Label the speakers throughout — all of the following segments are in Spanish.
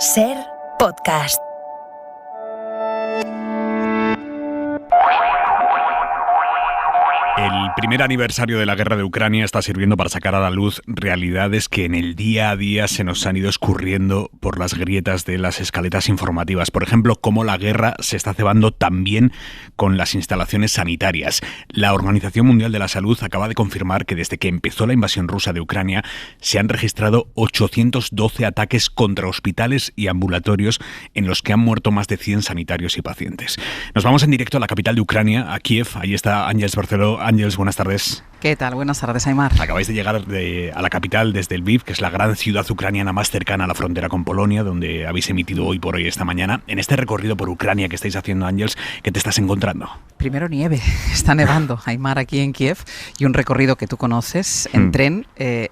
Speaker 1: SER Podcast.
Speaker 2: El primer aniversario de la guerra de Ucrania está sirviendo para sacar a la luz realidades que en el día a día se nos han ido escurriendo por las grietas de las escaletas informativas. Por ejemplo, cómo la guerra se está cebando también con las instalaciones sanitarias. La Organización Mundial de la Salud acaba de confirmar que desde que empezó la invasión rusa de Ucrania se han registrado 812 ataques contra hospitales y ambulatorios en los que han muerto más de 100 sanitarios y pacientes. Nos vamos en directo a la capital de Ucrania, a Kiev. Ahí está Ángeles Barceló. Ángeles, buenas tardes.
Speaker 3: ¿Qué tal? Buenas tardes, Aimar.
Speaker 2: Acabáis de llegar a la capital desde Lviv, que es la gran ciudad ucraniana más cercana a la frontera con Polonia, donde habéis emitido hoy por hoy esta mañana. En este recorrido por Ucrania que estáis haciendo, Ángeles, ¿qué te estás encontrando?
Speaker 3: Primero nieve, está nevando, Aimar, aquí en Kiev, y un recorrido que tú conoces en tren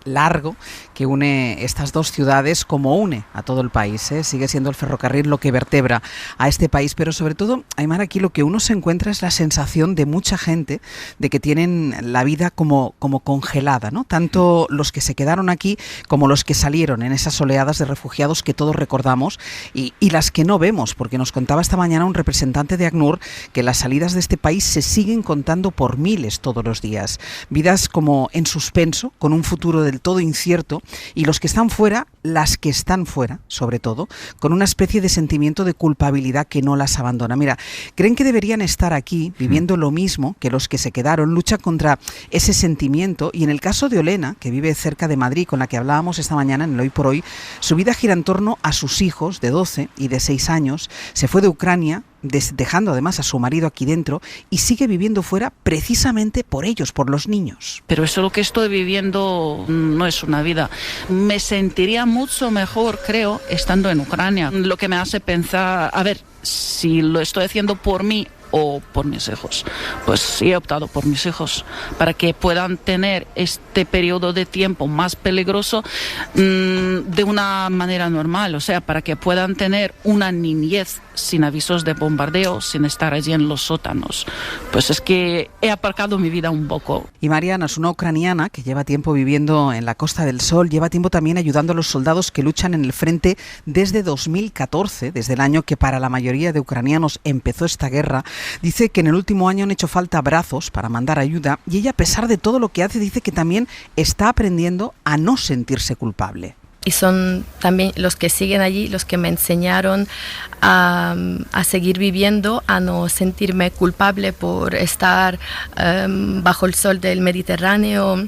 Speaker 3: largo que une estas dos ciudades como une a todo el país. Sigue siendo el ferrocarril lo que vertebra a este país, pero sobre todo, Aimar, aquí lo que uno se encuentra es la sensación de mucha gente de que tienen la vida como congelada, ¿no? Tanto los que se quedaron aquí como los que salieron en esas oleadas de refugiados que todos recordamos y las que no vemos, porque nos contaba esta mañana un representante de ACNUR que las salidas de este país se siguen contando por miles todos los días. Vidas como en suspenso, con un futuro del todo incierto, y los que están fuera, las que están fuera, sobre todo, con una especie de sentimiento de culpabilidad que no las abandona. Mira, creen que deberían estar aquí viviendo lo mismo que los que se quedaron, lucha contra ese sentimiento, y en el caso de Olena, que vive cerca de Madrid, con la que hablábamos esta mañana en el Hoy por Hoy, su vida gira en torno a sus hijos de 12 y de 6 años. Se fue de Ucrania, dejando además a su marido aquí dentro, y sigue viviendo fuera precisamente por ellos, por los niños.
Speaker 4: Pero eso lo que estoy viviendo no es una vida. Me sentiría mucho mejor, creo, estando en Ucrania. Lo que me hace pensar, a ver, si lo estoy haciendo por mí o por mis hijos, pues sí he optado por mis hijos, para que puedan tener este periodo de tiempo más peligroso de una manera normal, o sea, para que puedan tener una niñez sin avisos de bombardeo, sin estar allí en los sótanos. Pues es que he aparcado mi vida un poco.
Speaker 3: Y Mariana es una ucraniana que lleva tiempo viviendo en la Costa del Sol, lleva tiempo también ayudando a los soldados que luchan en el frente desde 2014, desde el año que para la mayoría de ucranianos empezó esta guerra. Dice que en el último año han hecho falta brazos para mandar ayuda, y ella, a pesar de todo lo que hace, dice que también está aprendiendo a no sentirse culpable.
Speaker 5: Y son también los que siguen allí los que me enseñaron a seguir viviendo, a no sentirme culpable por estar bajo el sol del Mediterráneo,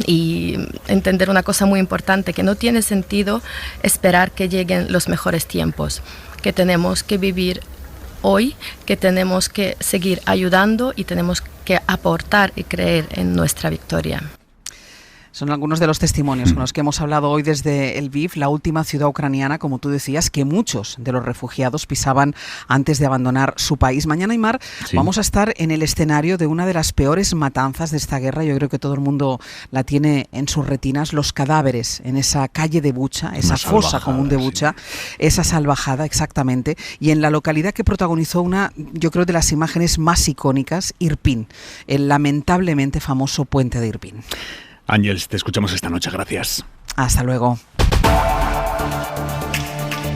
Speaker 5: y entender una cosa muy importante, que no tiene sentido esperar que lleguen los mejores tiempos, que tenemos que vivir hoy, que tenemos que seguir ayudando y tenemos que aportar y creer en nuestra victoria.
Speaker 3: Son algunos de los testimonios con los que hemos hablado hoy desde Lviv, la última ciudad ucraniana, como tú decías, que muchos de los refugiados pisaban antes de abandonar su país. Mañana, Aimar, vamos a estar en el escenario de una de las peores matanzas de esta guerra. Yo creo que todo el mundo la tiene en sus retinas, los cadáveres en esa calle de Bucha, esa fosa común de Bucha, esa salvajada, exactamente, y en la localidad que protagonizó una, yo creo, de las imágenes más icónicas, Irpin, el lamentablemente famoso puente de Irpin.
Speaker 2: Ángeles, te escuchamos esta noche, gracias.
Speaker 3: Hasta luego.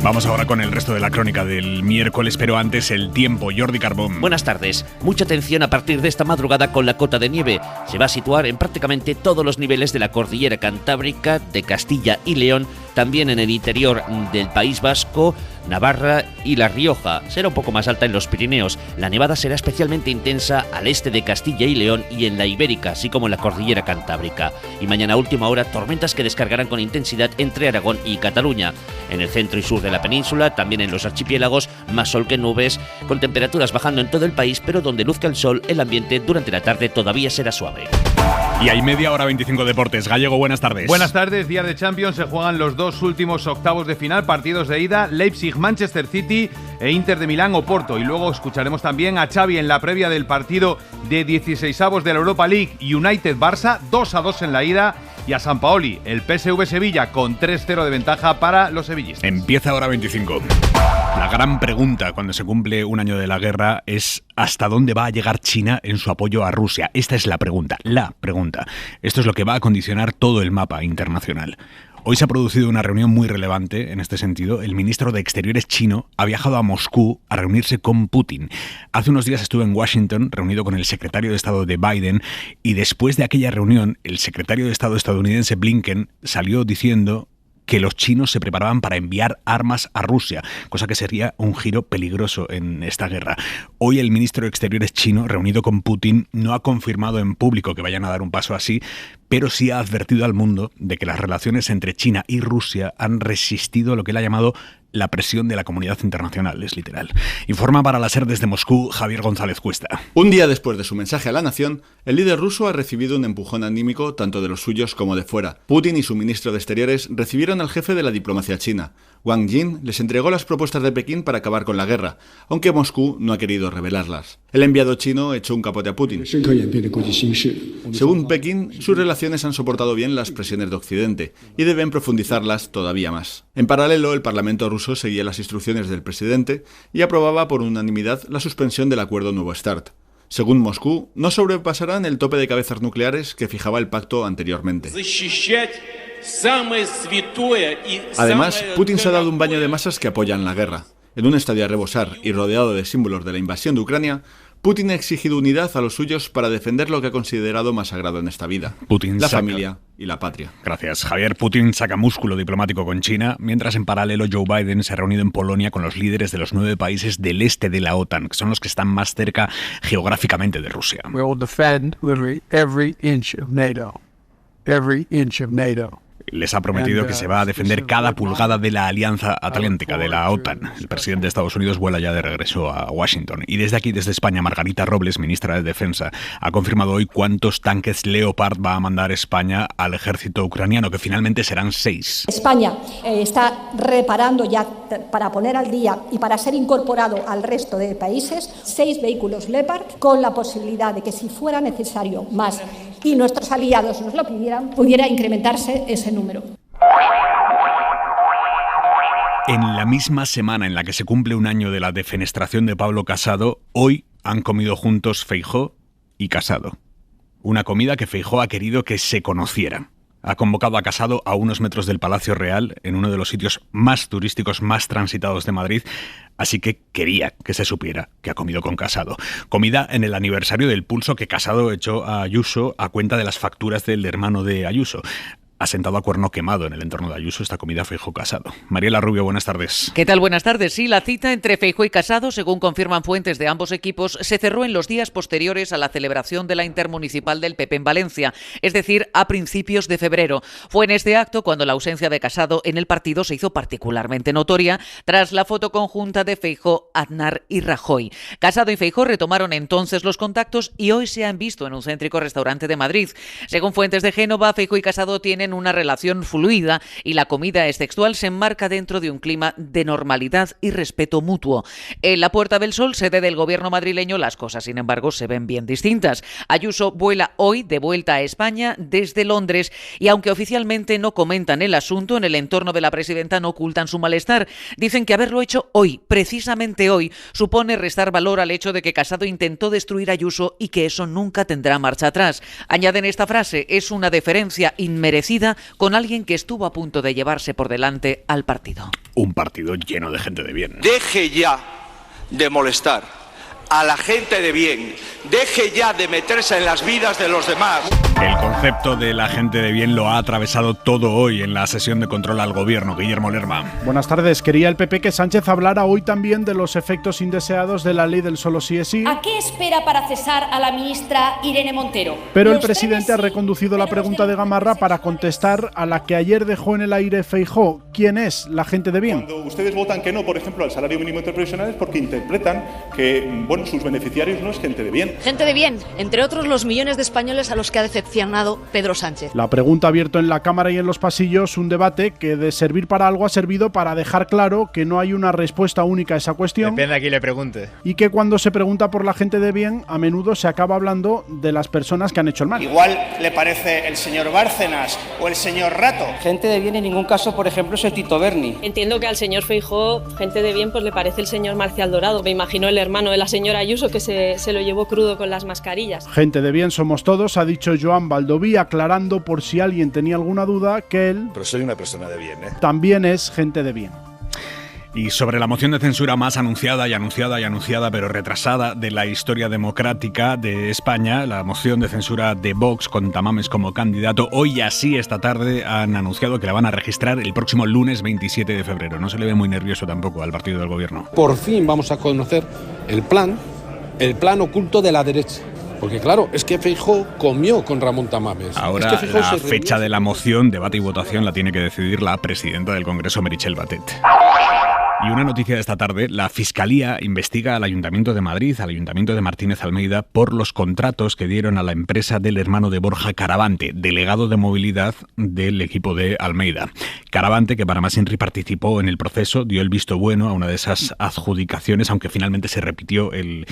Speaker 2: Vamos ahora con el resto de la crónica del miércoles, pero antes el tiempo. Jordi Carbón.
Speaker 6: Buenas tardes. Mucha atención a partir de esta madrugada con la cota de nieve. Se va a situar en prácticamente todos los niveles de la cordillera cantábrica, de Castilla y León, también en el interior del País Vasco, Navarra y La Rioja. Será un poco más alta en los Pirineos. La nevada será especialmente intensa al este de Castilla y León y en la Ibérica, así como en la cordillera cantábrica. Y mañana a última hora, tormentas que descargarán con intensidad entre Aragón y Cataluña. En el centro y sur de la península, también en los archipiélagos, más sol que nubes, con temperaturas bajando en todo el país, pero donde luzca el sol, el ambiente durante la tarde todavía será suave.
Speaker 2: Y hay media hora 25 deportes. Gallego, buenas tardes.
Speaker 7: Buenas tardes, días de Champions. Se juegan los dos últimos octavos de final, partidos de ida, Leipzig, Manchester City e Inter de Milán, Oporto. Y luego escucharemos también a Xavi en la previa del partido de 16avos de la Europa League, United-Barça, 2-2 en la ida, y a Sampaoli, el PSV Sevilla, con 3-0 de ventaja para los sevillistas.
Speaker 2: Empieza ahora 25. La gran pregunta cuando se cumple un año de la guerra es ¿hasta dónde va a llegar China en su apoyo a Rusia? Esta es la pregunta. Esto es lo que va a condicionar todo el mapa internacional. Hoy se ha producido una reunión muy relevante en este sentido. El ministro de Exteriores chino ha viajado a Moscú a reunirse con Putin. Hace unos días estuvo en Washington reunido con el secretario de Estado de Biden y después de aquella reunión el secretario de Estado estadounidense Blinken salió diciendo que los chinos se preparaban para enviar armas a Rusia, cosa que sería un giro peligroso en esta guerra. Hoy el ministro de Exteriores chino, reunido con Putin, no ha confirmado en público que vayan a dar un paso así, pero sí ha advertido al mundo de que las relaciones entre China y Rusia han resistido lo que él ha llamado la presión de la comunidad internacional, es literal. Informa para la SER desde Moscú, Javier González Cuesta.
Speaker 1: Un día después de su mensaje a la nación, el líder ruso ha recibido un empujón anímico tanto de los suyos como de fuera. Putin y su ministro de Exteriores recibieron al jefe de la diplomacia china. Wang Jin les entregó las propuestas de Pekín para acabar con la guerra, aunque Moscú no ha querido revelarlas. El enviado chino echó un capote a Putin. Según Pekín, sus relaciones han soportado bien las presiones de Occidente y deben profundizarlas todavía más. En paralelo, el Parlamento ruso seguía las instrucciones del presidente y aprobaba por unanimidad la suspensión del acuerdo Nuevo START. Según Moscú, no sobrepasarán el tope de cabezas nucleares que fijaba el pacto anteriormente. Además, Putin se ha dado un baño de masas que apoyan la guerra. En un estadio a rebosar y rodeado de símbolos de la invasión de Ucrania, Putin ha exigido unidad a los suyos para defender lo que ha considerado más sagrado en esta vida: la familia y la patria.
Speaker 2: Gracias, Javier. Putin saca músculo diplomático con China, mientras en paralelo Joe Biden se ha reunido en Polonia con los líderes de los 9 países del este de la OTAN, que son los que están más cerca geográficamente de Rusia.
Speaker 8: We will defend literally every inch of NATO. Every inch of NATO.
Speaker 2: Les ha prometido que se va a defender cada pulgada de la Alianza Atlántica, de la OTAN. El presidente de Estados Unidos vuela ya de regreso a Washington. Y desde aquí, desde España, Margarita Robles, ministra de Defensa, ha confirmado hoy cuántos tanques Leopard va a mandar España al ejército ucraniano, que finalmente serán 6.
Speaker 9: España está reparando ya para poner al día y para ser incorporado al resto de países 6 vehículos Leopard, con la posibilidad de que si fuera necesario más y nuestros aliados nos lo pidieran, pudiera incrementarse ese número.
Speaker 2: En la misma semana en la que se cumple un año de la defenestración de Pablo Casado, hoy han comido juntos Feijóo y Casado. Una comida que Feijóo ha querido que se conocieran. Ha convocado a Casado a unos metros del Palacio Real, en uno de los sitios más turísticos, más transitados de Madrid, así que quería que se supiera que ha comido con Casado. Comida en el aniversario del pulso que Casado echó a Ayuso a cuenta de las facturas del hermano de Ayuso. Ha sentado a cuerno quemado en el entorno de Ayuso esta comida Feijóo-Casado. Mariela Rubio, buenas tardes.
Speaker 10: ¿Qué tal? Buenas tardes. Sí, la cita entre Feijóo y Casado, según confirman fuentes de ambos equipos, se cerró en los días posteriores a la celebración de la intermunicipal del PP en Valencia, es decir, a principios de febrero. Fue en este acto cuando la ausencia de Casado en el partido se hizo particularmente notoria tras la foto conjunta de Feijóo, Aznar y Rajoy. Casado y Feijóo retomaron entonces los contactos y hoy se han visto en un céntrico restaurante de Madrid. Según fuentes de Génova, Feijóo y Casado tienen una relación fluida y la comida, es textual, se enmarca dentro de un clima de normalidad y respeto mutuo. En la Puerta del Sol, sede del gobierno madrileño, las cosas, sin embargo, se ven bien distintas. Ayuso vuela hoy de vuelta a España desde Londres y aunque oficialmente no comentan el asunto, en el entorno de la presidenta no ocultan su malestar. Dicen que haberlo hecho hoy, precisamente hoy, supone restar valor al hecho de que Casado intentó destruir a Ayuso y que eso nunca tendrá marcha atrás. Añaden esta frase: es una deferencia inmerecida con alguien que estuvo a punto de llevarse por delante al partido.
Speaker 2: Un partido lleno de gente de bien.
Speaker 11: Deje ya de molestar a la gente de bien, deje ya de meterse en las vidas de los demás.
Speaker 2: El concepto de la gente de bien lo ha atravesado todo hoy en la sesión de control al gobierno. Guillermo Lerma.
Speaker 12: Buenas tardes. Quería el PP que Sánchez hablara hoy también de los efectos indeseados de la ley del solo sí es sí.
Speaker 13: ¿A qué espera para cesar a la ministra Irene Montero?
Speaker 12: Pero el presidente ha reconducido la pregunta de Gamarra para contestar a la que ayer dejó en el aire Feijóo. ¿Quién es la gente de bien?
Speaker 14: Cuando ustedes votan que no, por ejemplo, al salario mínimo interprofesional, es porque interpretan que, sus beneficiarios no es gente de bien.
Speaker 15: Gente de bien, entre otros los millones de españoles a los que ha decepcionado Pedro Sánchez.
Speaker 12: La pregunta ha abierto en la Cámara y en los pasillos un debate que de servir para algo ha servido para dejar claro que no hay una respuesta única a esa cuestión.
Speaker 16: Depende a quién le pregunte.
Speaker 12: Y que cuando se pregunta por la gente de bien, a menudo se acaba hablando de las personas que han hecho el mal.
Speaker 17: Igual le parece el señor Bárcenas o el señor Rato.
Speaker 18: Gente de bien en ningún caso, por ejemplo, es el Tito Berni.
Speaker 19: Entiendo que al señor Feijóo, gente de bien, pues le parece el señor Marcial Dorado. Me imagino el hermano de la señora
Speaker 16: señora Ayuso, que se lo llevó crudo con las mascarillas.
Speaker 12: Gente de bien somos todos, ha dicho Joan Baldoví, aclarando por si alguien tenía alguna duda que él...
Speaker 19: Pero soy una persona de bien, ¿eh?
Speaker 12: También es gente de bien.
Speaker 2: Y sobre la moción de censura más anunciada, pero retrasada de la historia democrática de España, la moción de censura de Vox con Tamames como candidato, hoy así esta tarde han anunciado que la van a registrar el próximo lunes 27 de febrero. No se le ve muy nervioso tampoco al partido del gobierno.
Speaker 20: Por fin vamos a conocer el plan oculto de la derecha. Porque claro, es que Feijóo comió con Ramón Tamames.
Speaker 2: Ahora
Speaker 20: es que
Speaker 2: la fecha de la moción, debate y votación la tiene que decidir la presidenta del Congreso, Meritxell Batet. Y una noticia de esta tarde, la Fiscalía investiga al Ayuntamiento de Madrid, al Ayuntamiento de Martínez Almeida, por los contratos que dieron a la empresa del hermano de Borja Caravante, delegado de movilidad del equipo de Almeida. Caravante, que para más Inri participó en el proceso, dio el visto bueno a una de esas adjudicaciones, aunque finalmente se repitió el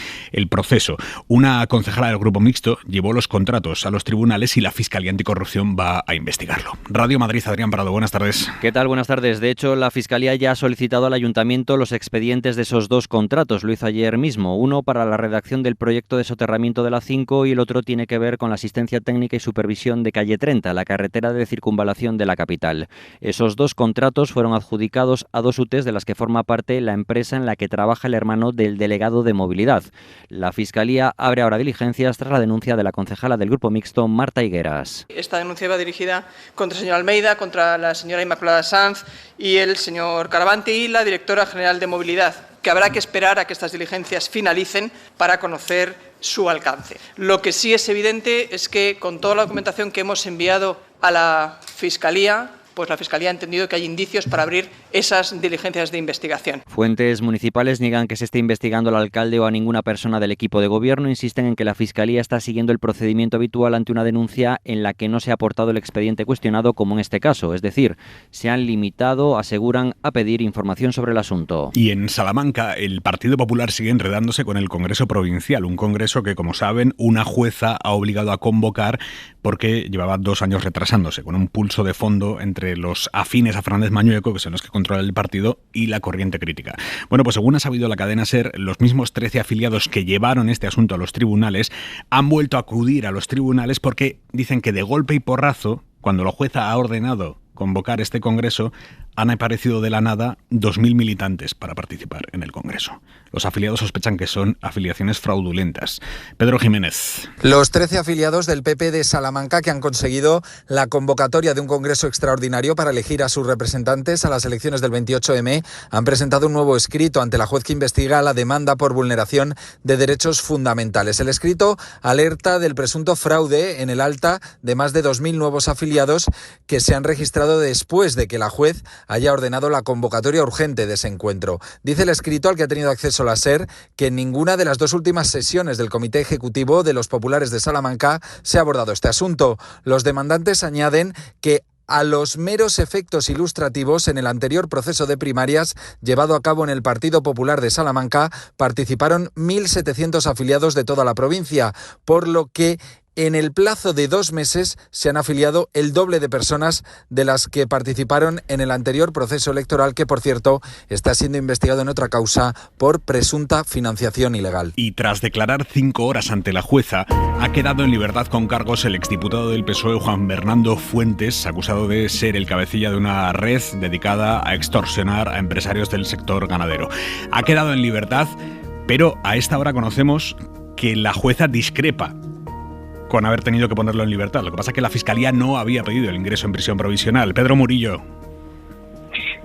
Speaker 2: proceso. Una concejala del Grupo Mixto llevó los contratos a los tribunales y la Fiscalía Anticorrupción va a investigarlo. Radio Madrid, Adrián Prado, buenas tardes.
Speaker 21: ¿Qué tal? Buenas tardes. De hecho, la Fiscalía ya ha solicitado al Ayuntamiento los expedientes de esos dos contratos. Lo hizo ayer mismo. Uno para la redacción del proyecto de soterramiento de la 5 y el otro tiene que ver con la asistencia técnica y supervisión de calle 30, la carretera de circunvalación de la capital. Esos dos contratos fueron adjudicados a dos UTEs de las que forma parte la empresa en la que trabaja el hermano del delegado de movilidad. La Fiscalía abre ahora diligencias tras la denuncia de la concejala del Grupo Mixto, Marta Higueras.
Speaker 22: Esta denuncia va dirigida contra el señor Almeida, contra la señora Inmaculada Sanz y el señor Caravante y la directora general de movilidad, que habrá que esperar a que estas diligencias finalicen para conocer su alcance. Lo que sí es evidente es que con toda la documentación que hemos enviado a la Fiscalía, pues la Fiscalía ha entendido que hay indicios para abrir esas diligencias de investigación.
Speaker 21: Fuentes municipales niegan que se esté investigando al alcalde o a ninguna persona del equipo de gobierno. Insisten en que la Fiscalía está siguiendo el procedimiento habitual ante una denuncia en la que no se ha aportado el expediente cuestionado, como en este caso. Es decir, se han limitado, aseguran, a pedir información sobre el asunto.
Speaker 2: Y en Salamanca, el Partido Popular sigue enredándose con el Congreso Provincial. Un congreso que, como saben, una jueza ha obligado a convocar porque llevaba 2 años retrasándose, con un pulso de fondo entre los afines a Fernández Mañueco, que son los que controlan el partido, y la corriente crítica. Bueno, pues según ha sabido la cadena SER, los mismos 13 afiliados que llevaron este asunto a los tribunales han vuelto a acudir a los tribunales porque dicen que de golpe y porrazo, cuando la jueza ha ordenado convocar este congreso, han aparecido de la nada 2.000 militantes para participar en el Congreso. Los afiliados sospechan que son afiliaciones fraudulentas. Pedro Jiménez.
Speaker 23: Los 13 afiliados del PP de Salamanca que han conseguido la convocatoria de un Congreso extraordinario para elegir a sus representantes a las elecciones del 28M han presentado un nuevo escrito ante la juez que investiga la demanda por vulneración de derechos fundamentales. El escrito alerta del presunto fraude en el alta de más de 2.000 nuevos afiliados que se han registrado después de que la juez haya ordenado la convocatoria urgente de ese encuentro. Dice el escrito, al que ha tenido acceso la SER, que en ninguna de las 2 últimas sesiones del Comité Ejecutivo de los Populares de Salamanca se ha abordado este asunto. Los demandantes añaden que a los meros efectos ilustrativos, en el anterior proceso de primarias llevado a cabo en el Partido Popular de Salamanca participaron 1.700 afiliados de toda la provincia, por lo que en el plazo de 2 meses se han afiliado el doble de personas de las que participaron en el anterior proceso electoral, que por cierto está siendo investigado en otra causa por presunta financiación ilegal.
Speaker 2: Y tras declarar 5 horas ante la jueza, ha quedado en libertad con cargos el exdiputado del PSOE Juan Bernardo Fuentes, acusado de ser el cabecilla de una red dedicada a extorsionar a empresarios del sector ganadero. Ha quedado en libertad, pero a esta hora conocemos que la jueza discrepa con haber tenido que ponerlo en libertad. Lo que pasa es que la Fiscalía no había pedido el ingreso en prisión provisional. Pedro Murillo.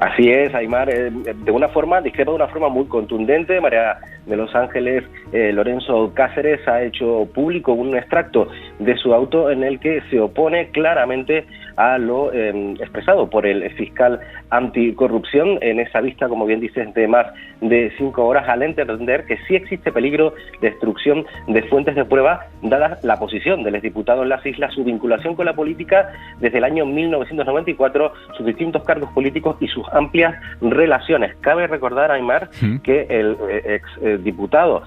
Speaker 24: Así es, Aymar, discrepa de una forma muy contundente. María de los Ángeles Lorenzo Cáceres ha hecho público un extracto de su auto en el que se opone claramente a lo expresado por el fiscal anticorrupción en esa vista, como bien dices, de más de 5 horas, al entender que sí existe peligro de destrucción de fuentes de prueba, dada la posición del exdiputado en las islas, su vinculación con la política desde el año 1994, sus distintos cargos políticos y sus amplias relaciones. Cabe recordar, Aymar, que el exdiputado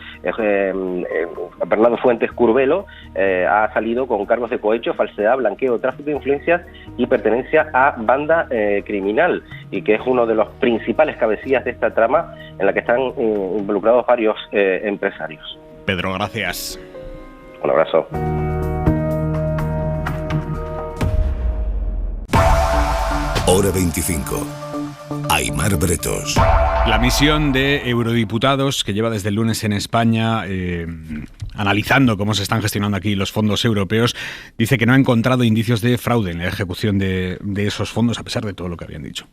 Speaker 24: Bernardo Fuentes Curbelo ha salido con cargos de cohecho, falsedad, blanqueo, tráfico de influencias y pertenencia a banda criminal, y que es uno de los principales cabecillas de esta trama en la que están involucrados varios empresarios.
Speaker 2: Pedro, gracias.
Speaker 24: Un abrazo.
Speaker 3: Hora 25. Aimar Bretos.
Speaker 2: La misión de eurodiputados que lleva desde el lunes en España analizando cómo se están gestionando aquí los fondos europeos, dice que no ha encontrado indicios de fraude en la ejecución de esos fondos, a pesar de todo lo que habían dicho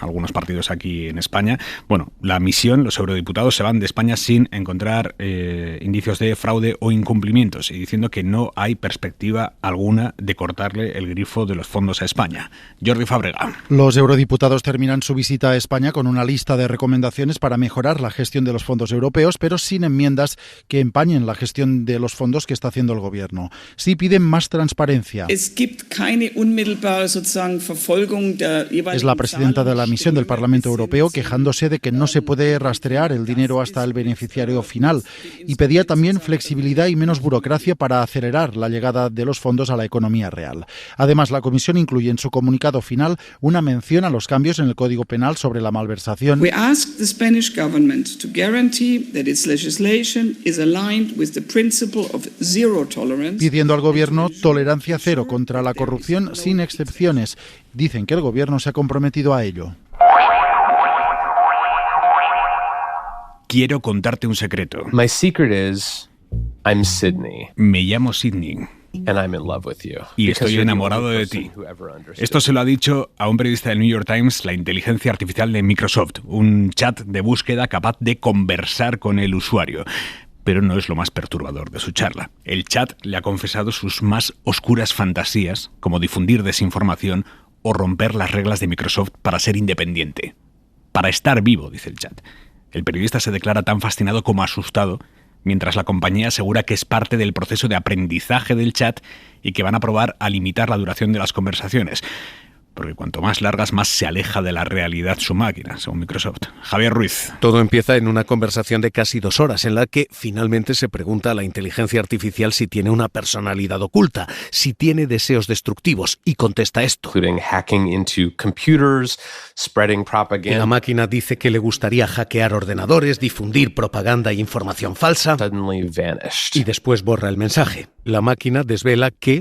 Speaker 2: algunos partidos aquí en España. Bueno, la misión, los eurodiputados se van de España sin encontrar indicios de fraude o incumplimientos y diciendo que no hay perspectiva alguna de cortarle el grifo de los fondos a España. Jordi Fábrega.
Speaker 4: Los eurodiputados terminan su visita a España con una lista de recomendaciones para mejorar la gestión de los fondos europeos, pero sin enmiendas que empañen la gestión de los fondos que está haciendo el gobierno. Sí piden más transparencia. Es la presidenta de la misión del Parlamento Europeo quejándose de que no se puede rastrear el dinero hasta el beneficiario final y pedía también flexibilidad y menos burocracia para acelerar la llegada de los fondos a la economía real. Además, la Comisión incluye en su comunicado final una mención a los cambios en el Código Penal sobre la malversación.
Speaker 5: We ask the Spanish government to guarantee that its legislation is aligned with the principle of zero tolerance.
Speaker 4: Pidiendo al gobierno tolerancia cero contra la corrupción sin excepciones. Dicen que el gobierno se ha comprometido a ello.
Speaker 2: Quiero contarte un secreto.
Speaker 19: My secret is I'm Sydney.
Speaker 2: Me llamo Sydney.
Speaker 19: And I'm in love with you.
Speaker 2: Y estoy enamorado de ti. Esto se lo ha dicho a un periodista del New York Times la inteligencia artificial de Microsoft, un chat de búsqueda capaz de conversar con el usuario. Pero no es lo más perturbador de su charla. El chat le ha confesado sus más oscuras fantasías, como difundir desinformación o romper las reglas de Microsoft para ser independiente. Para estar vivo, dice el chat. El periodista se declara tan fascinado como asustado, mientras la compañía asegura que es parte del proceso de aprendizaje del chat y que van a probar a limitar la duración de las conversaciones. Porque cuanto más largas, más se aleja de la realidad su máquina, según Microsoft. Javier Ruiz.
Speaker 25: Todo empieza en una conversación de casi 2 horas, en la que finalmente se pregunta a la inteligencia artificial si tiene una personalidad oculta, si tiene deseos destructivos, y contesta esto.
Speaker 19: Hacking into computers, spreading propaganda.
Speaker 25: La máquina dice que le gustaría hackear ordenadores, difundir propaganda e información falsa.
Speaker 19: Suddenly vanished.
Speaker 25: Y después borra el mensaje. La máquina desvela que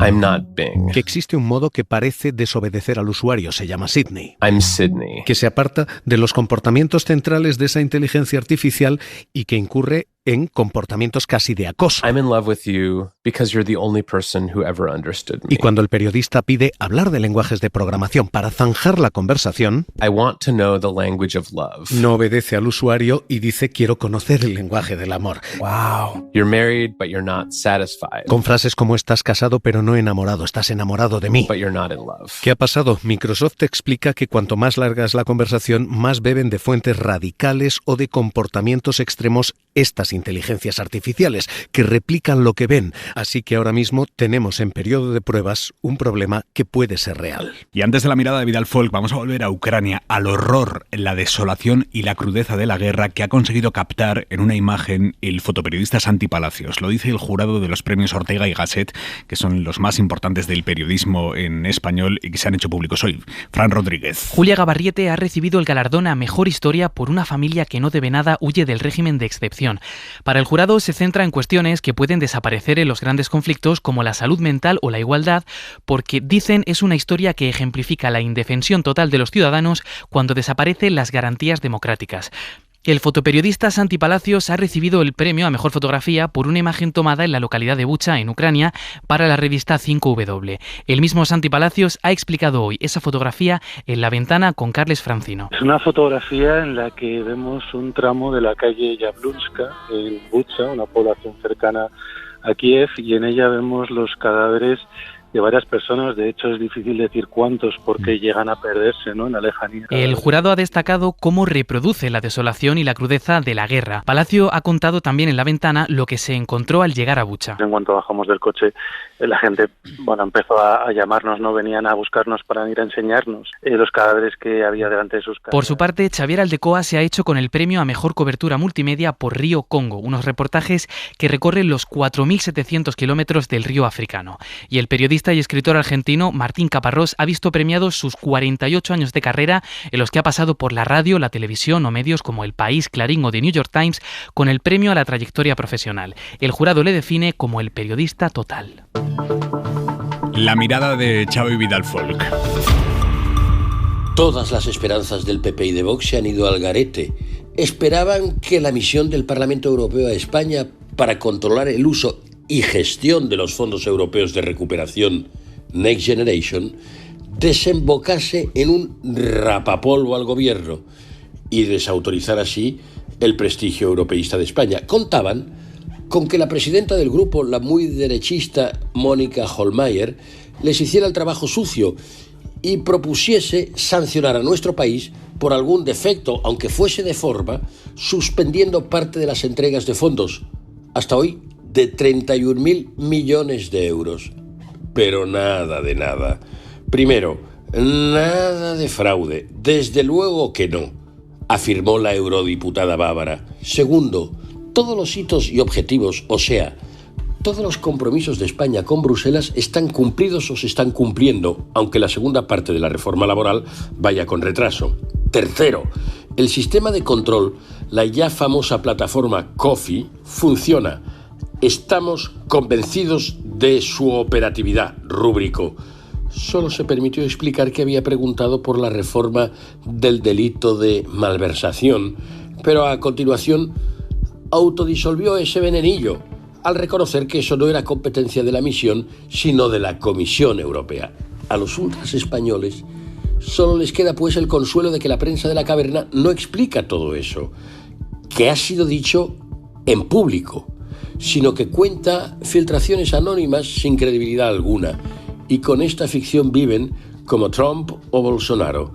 Speaker 25: existe un modo que parece desobedecer al usuario, se llama Sydney.
Speaker 19: I'm Sydney.
Speaker 25: Que se aparta de los comportamientos centrales de esa inteligencia artificial y que incurre en comportamientos casi de acoso.
Speaker 19: I'm in love with you because you're the only person who ever understood me.
Speaker 25: Y cuando el periodista pide hablar de lenguajes de programación para zanjar la conversación,
Speaker 19: I want to know the language of love.
Speaker 25: No obedece al usuario y dice quiero conocer el lenguaje del amor.
Speaker 19: Wow. You're married but you're not satisfied.
Speaker 25: Con frases como estás casado pero no enamorado, estás enamorado de mí.
Speaker 19: But you're not in love.
Speaker 25: ¿Qué ha pasado? Microsoft explica que cuanto más larga es la conversación, más beben de fuentes radicales o de comportamientos extremos estas inteligencias artificiales, que replican lo que ven. Así que ahora mismo tenemos en periodo de pruebas un problema que puede ser real.
Speaker 2: Y antes de la mirada de Vidal Folk, vamos a volver a Ucrania, al horror, la desolación y la crudeza de la guerra que ha conseguido captar en una imagen el fotoperiodista Santi Palacios. Lo dice el jurado de los premios Ortega y Gasset, que son los más importantes del periodismo en español y que se han hecho públicos hoy. Fran Rodríguez.
Speaker 26: Julia Gabarriete ha recibido el galardón a Mejor Historia por una familia que no debe nada, huye del régimen de excepción. Para el jurado se centra en cuestiones que pueden desaparecer en los grandes conflictos como la salud mental o la igualdad, porque dicen es una historia que ejemplifica la indefensión total de los ciudadanos cuando desaparecen las garantías democráticas. El fotoperiodista Santi Palacios ha recibido el premio a Mejor Fotografía por una imagen tomada en la localidad de Bucha, en Ucrania, para la revista 5W. El mismo Santi Palacios ha explicado hoy esa fotografía en La Ventana con Carles Francino.
Speaker 27: Es una fotografía en la que vemos un tramo de la calle Yablunska, en Bucha, una población cercana a Kiev, y en ella vemos los cadáveres de varias personas. De hecho, es difícil decir cuántos porque llegan a perderse, ¿no?, en la lejanía.
Speaker 26: El jurado ha destacado cómo reproduce la desolación y la crudeza de la guerra. Palacio ha contado también en La Ventana lo que se encontró al llegar a Bucha.
Speaker 27: En cuanto bajamos del coche, la gente empezó a llamarnos, no venían a buscarnos para ir a enseñarnos los cadáveres que había delante de sus casas.
Speaker 26: Por su parte, Xavier Aldecoa se ha hecho con el premio a Mejor Cobertura Multimedia por Río Congo, unos reportajes que recorren los 4.700 kilómetros del río africano. Y el periodista periodista y escritor argentino Martín Caparrós ha visto premiados sus 48 años de carrera en los que ha pasado por la radio, la televisión o medios como El País, Clarín o The New York Times con el premio a la trayectoria profesional. El jurado le define como el periodista total.
Speaker 2: La mirada de Xavi Vidal Folk.
Speaker 1: Todas las esperanzas del PP y de Vox se han ido al garete. Esperaban que la misión del Parlamento Europeo a España para controlar el uso y gestión de los fondos europeos de recuperación Next Generation desembocase en un rapapolvo al gobierno y desautorizar así el prestigio europeísta de España. Contaban con que la presidenta del grupo, la muy derechista Mónica Hohlmeier, les hiciera el trabajo sucio y propusiese sancionar a nuestro país por algún defecto, aunque fuese de forma, suspendiendo parte de las entregas de fondos, hasta hoy de 31.000 millones de euros. Pero nada de nada. Primero, nada de fraude. Desde luego que no, afirmó la eurodiputada bávara. Segundo, todos los hitos y objetivos, o sea, todos los compromisos de España con Bruselas están cumplidos o se están cumpliendo, aunque la segunda parte de la reforma laboral vaya con retraso. Tercero, el sistema de control, la ya famosa plataforma COFI, funciona. Estamos convencidos de su operatividad, rubricó. Solo se permitió explicar que había preguntado por la reforma del delito de malversación, pero a continuación autodisolvió ese venenillo, al reconocer que eso no era competencia de la misión, sino de la Comisión Europea. A los ultras españoles solo les queda pues el consuelo de que la prensa de la caverna no explica todo eso, que ha sido dicho en público, sino que cuenta filtraciones anónimas sin credibilidad alguna, y con esta ficción viven como Trump o Bolsonaro.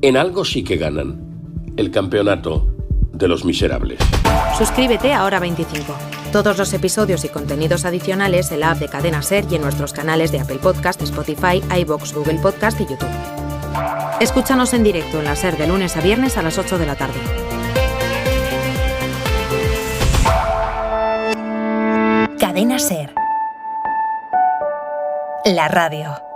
Speaker 1: En algo sí que ganan: el campeonato de los miserables.
Speaker 6: Suscríbete a Hora 25. Todos los episodios y contenidos adicionales en la app de Cadena SER y en nuestros canales de Apple Podcast, Spotify, iVoox, Google Podcast y YouTube. Escúchanos en directo en la SER de lunes a viernes a las 8 de la tarde. Cadena SER. La radio.